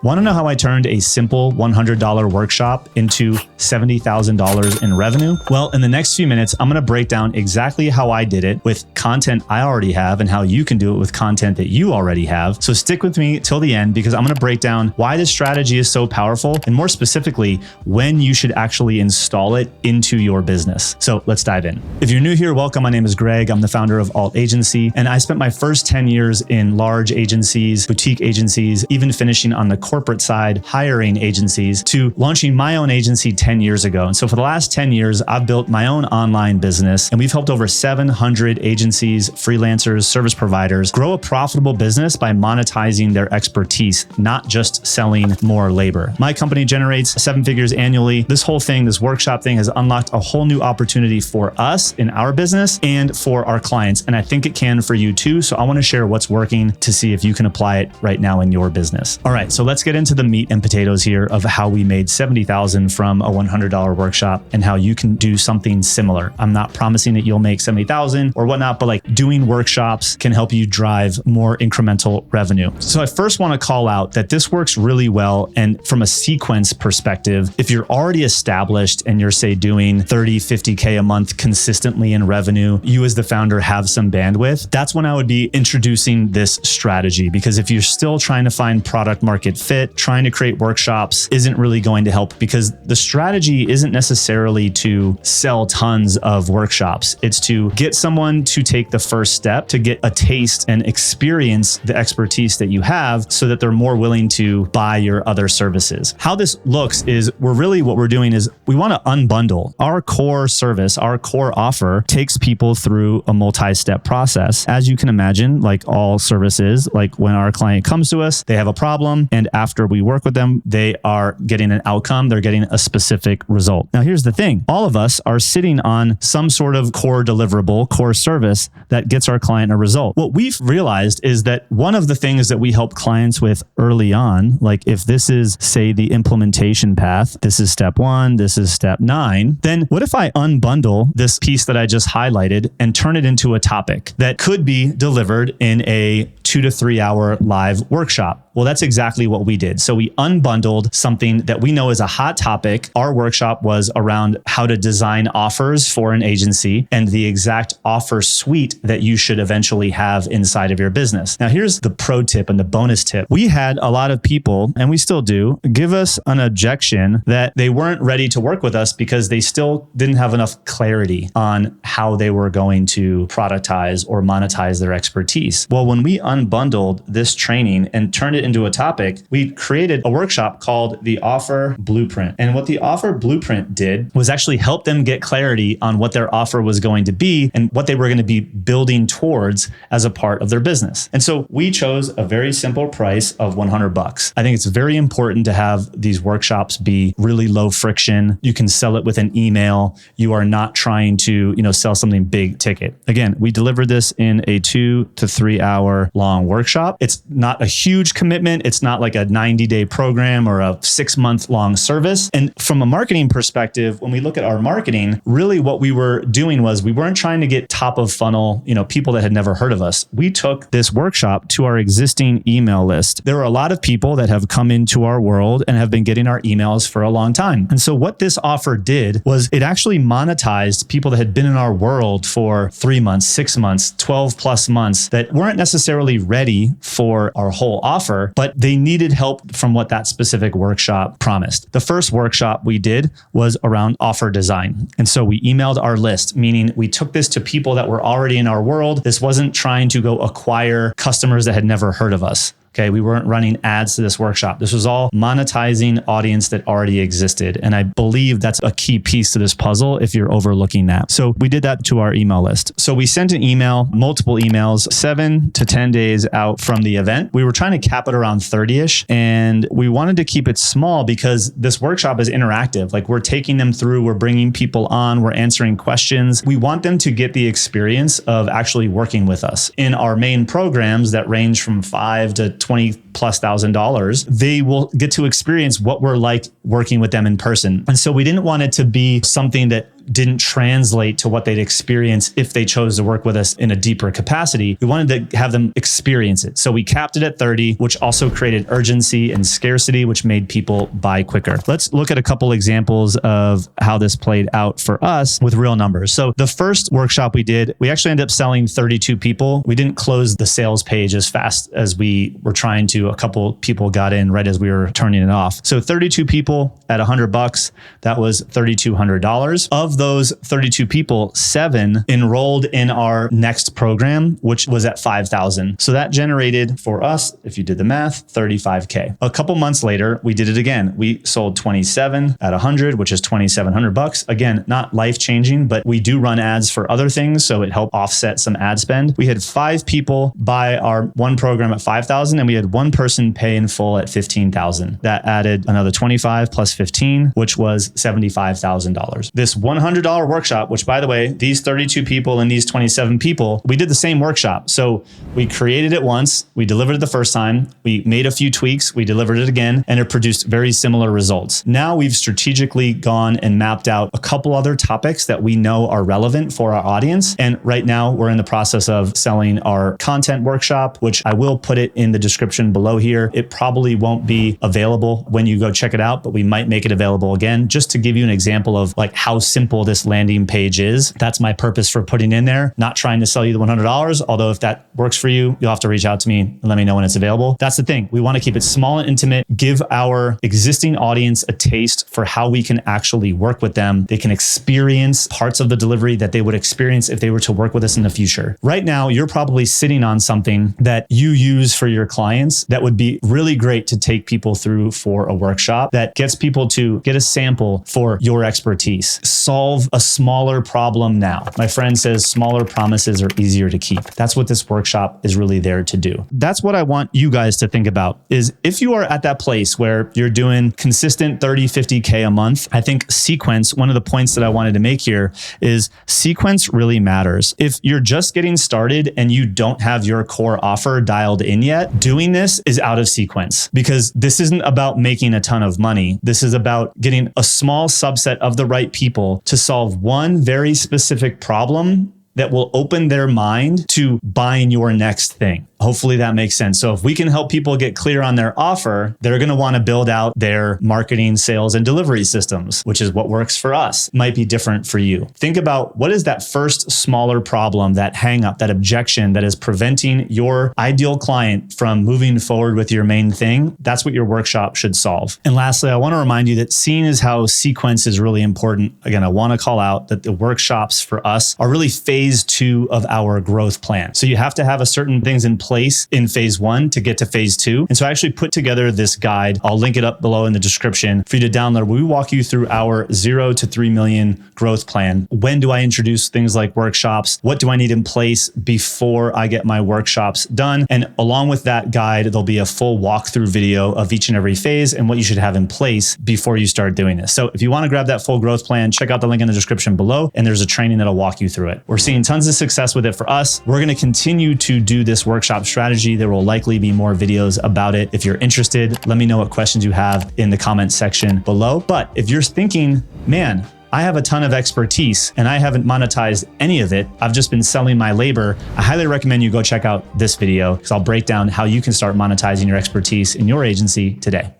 Want to know how I turned a simple $100 workshop into $70,000 in revenue? Well, in the next few minutes, I'm going to break down exactly how I did it with content I already have and how you can do it with content that you already have. So stick with me till the end because I'm going to break down why this strategy is so powerful and more specifically, when you should actually install it into your business. So let's dive in. If you're new here, welcome. My name is Greg. I'm the founder of Alt Agency, and I spent my first 10 years in large agencies, boutique agencies, even finishing on the corporate side, hiring agencies, to launching my own agency 10 years ago. And so for the last 10 years, I've built my own online business, and we've helped over 700 agencies, freelancers, service providers grow a profitable business by monetizing their expertise, not just selling more labor. My company generates 7 figures annually. This whole thing, this workshop thing, has unlocked a whole new opportunity for us in our business and for our clients. And I think it can for you too. So I want to share what's working to see if you can apply it right now in your business. All right, so let's get into the meat and potatoes here of how we made $70,000 from a $100 workshop and how you can do something similar. I'm not promising that you'll make $70,000 or whatnot, but like doing workshops can help you drive more incremental revenue. So I first want to call out that this works really well. And from a sequence perspective, if you're already established and you're say doing 30, 50K a month consistently in revenue, you as the founder have some bandwidth. That's when I would be introducing this strategy, because if you're still trying to find product market fit, trying to create workshops isn't really going to help, because the strategy isn't necessarily to sell tons of workshops. It's to get someone to take the first step to get a taste and experience the expertise that you have so that they're more willing to buy your other services. How this looks is what we're doing is we want to unbundle our core service. Our core offer takes people through a multi-step process. As you can imagine, like all services, like when our client comes to us, they have a problem, and after we work with them, they are getting an outcome. They're getting a specific result. Now, here's the thing. All of us are sitting on some sort of core deliverable, core service that gets our client a result. What we've realized is that one of the things that we help clients with early on, like if this is, say, the implementation path, this is step 1, this is step 9, then what if I unbundle this piece that I just highlighted and turn it into a topic that could be delivered in a 2 to 3 hour live workshop? Well, that's exactly what we did. So we unbundled something that we know is a hot topic. Our workshop was around how to design offers for an agency and the exact offer suite that you should eventually have inside of your business. Now, here's the pro tip and the bonus tip. We had a lot of people, and we still do, give us an objection that they weren't ready to work with us because they still didn't have enough clarity on how they were going to productize or monetize their expertise. Well, when we unbundled this training and turned it into a topic, we created a workshop called the Offer Blueprint. And what the Offer Blueprint did was actually help them get clarity on what their offer was going to be and what they were going to be building towards as a part of their business. And so we chose a very simple price of $100. I think it's very important to have these workshops be really low friction. You can sell it with an email. You are not trying to, sell something big ticket. Again, we delivered this in a 2 to 3 hour long workshop. It's not a huge commitment. It's not like a 90-day program or a 6-month long service. And from a marketing perspective, when we look at our marketing, really what we were doing was we weren't trying to get top of funnel, people that had never heard of us. We took this workshop to our existing email list. There are a lot of people that have come into our world and have been getting our emails for a long time. And so what this offer did was it actually monetized people that had been in our world for 3 months, 6 months, 12 plus months that weren't necessarily ready for our whole offer, but they needed help from what that specific workshop promised. The first workshop we did was around offer design. And so we emailed our list, meaning we took this to people that were already in our world. This wasn't trying to go acquire customers that had never heard of us. Okay, we weren't running ads to this workshop. This was all monetizing audience that already existed. And I believe that's a key piece to this puzzle if you're overlooking that. So we did that to our email list. So we sent an email, multiple emails, 7 to 10 days out from the event. We were trying to cap it around 30-ish, and we wanted to keep it small because this workshop is interactive. Like we're taking them through, we're bringing people on, we're answering questions. We want them to get the experience of actually working with us. In our main programs that range from $5,000 to $20,000+, they will get to experience what we're like working with them in person. And so we didn't want it to be something that didn't translate to what they'd experience if they chose to work with us in a deeper capacity. We wanted to have them experience it. So we capped it at 30, which also created urgency and scarcity, which made people buy quicker. Let's look at a couple examples of how this played out for us with real numbers. So the first workshop we did, we actually ended up selling 32 people. We didn't close the sales page as fast as we were trying to. A couple people got in right as we were turning it off. So 32 people at $100, that was $3,200. Of those 32 people, 7 enrolled in our next program, which was at 5,000. So that generated for us, if you did the math, 35K. A couple months later, we did it again. We sold 27 at 100, which is $2,700. Again, not life-changing, but we do run ads for other things, so it helped offset some ad spend. We had 5 people buy our one program at 5,000, and we had 1 person pay in full at 15,000. That added another 25 plus 15, which was $75,000. This $100 workshop, which by the way, these 32 people and these 27 people, we did the same workshop. So we created it once, we delivered it the first time, we made a few tweaks, we delivered it again, and it produced very similar results. Now we've strategically gone and mapped out a couple other topics that we know are relevant for our audience. And right now we're in the process of selling our content workshop, which I will put it in the description below here. It probably won't be available when you go check it out, but we might make it available again, just to give you an example of like how simple this landing page is. That's my purpose for putting in there, not trying to sell you the $100. Although if that works for you, you'll have to reach out to me and let me know when it's available. That's the thing. We want to keep it small and intimate, give our existing audience a taste for how we can actually work with them. They can experience parts of the delivery that they would experience if they were to work with us in the future. Right now, you're probably sitting on something that you use for your clients that would be really great to take people through for a workshop that gets people to get a sample for your expertise. Solve a smaller problem now. My friend says smaller promises are easier to keep. That's what this workshop is really there to do. That's what I want you guys to think about is if you are at that place where you're doing consistent 30, 50K a month, I think sequence, one of the points that I wanted to make here is sequence really matters. If you're just getting started and you don't have your core offer dialed in yet, doing this is out of sequence because this isn't about making a ton of money. This is about getting a small subset of the right people to solve one very specific problem that will open their mind to buying your next thing. Hopefully that makes sense. So if we can help people get clear on their offer, they're going to want to build out their marketing, sales, and delivery systems, which is what works for us. Might be different for you. Think about what is that first smaller problem, that hang up, that objection that is preventing your ideal client from moving forward with your main thing. That's what your workshop should solve. And lastly, I want to remind you that seeing as how sequence is really important. Again, I want to call out that the workshops for us are really phase 2 of our growth plan. So you have to have a certain things in place in phase 1 to get to phase 2. And so I actually put together this guide. I'll link it up below in the description for you to download. We walk you through our 0 to 3 million growth plan. When do I introduce things like workshops? What do I need in place before I get my workshops done? And along with that guide, there'll be a full walkthrough video of each and every phase and what you should have in place before you start doing this. So if you want to grab that full growth plan, check out the link in the description below. And there's a training that'll walk you through it. We're seeing tons of success with it for us. We're going to continue to do this workshop strategy. There will likely be more videos about it. If you're interested, let me know what questions you have in the comment section below. But if you're thinking, man, I have a ton of expertise and I haven't monetized any of it, I've just been selling my labor, I highly recommend you go check out this video because I'll break down how you can start monetizing your expertise in your agency today.